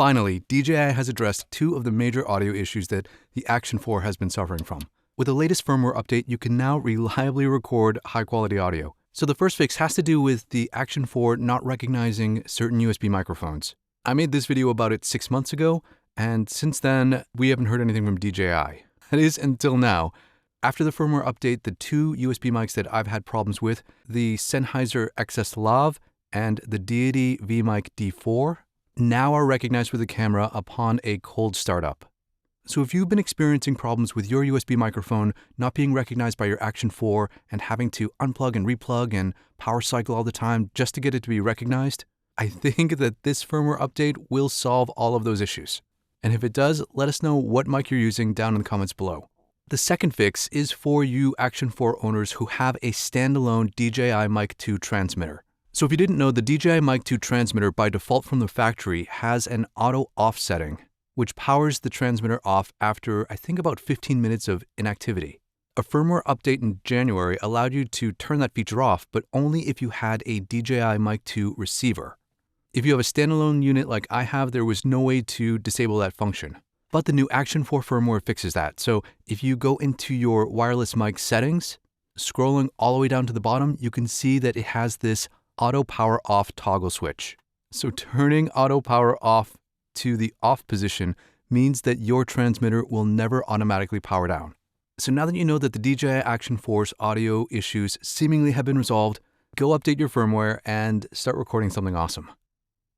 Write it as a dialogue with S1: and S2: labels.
S1: Finally, DJI has addressed two of the major audio issues that the Action 4 has been suffering from. With the latest firmware update, you can now reliably record high-quality audio. So the first fix has to do with the Action 4 not recognizing certain USB microphones. I made this video about it 6 months ago, and since then, we haven't heard anything from DJI. That is, until now. After the firmware update, the two USB mics that I've had problems with, the Sennheiser XS Lav and the Deity vMic D4, now are recognized with the camera upon a cold startup. So if you've been experiencing problems with your USB microphone not being recognized by your Action 4 and having to unplug and replug and power cycle all the time just to get it to be recognized, I think that this firmware update will solve all of those issues. And if it does, let us know what mic you're using down in the comments below. The second fix is for you Action 4 owners who have a standalone DJI Mic 2 transmitter. So if you didn't know, the DJI Mic 2 transmitter by default from the factory has an auto off setting, which powers the transmitter off after I think about 15 minutes of inactivity. A firmware update in January allowed you to turn that feature off, but only if you had a DJI Mic 2 receiver. If you have a standalone unit like I have, there was no way to disable that function. But the new Action 4 firmware fixes that. So if you go into your wireless mic settings, scrolling all the way down to the bottom, you can see that it has this auto power off toggle switch. So turning auto power off to the off position means that your transmitter will never automatically power down. So now that you know that the DJI Action 4's audio issues seemingly have been resolved, go update your firmware and start recording something awesome.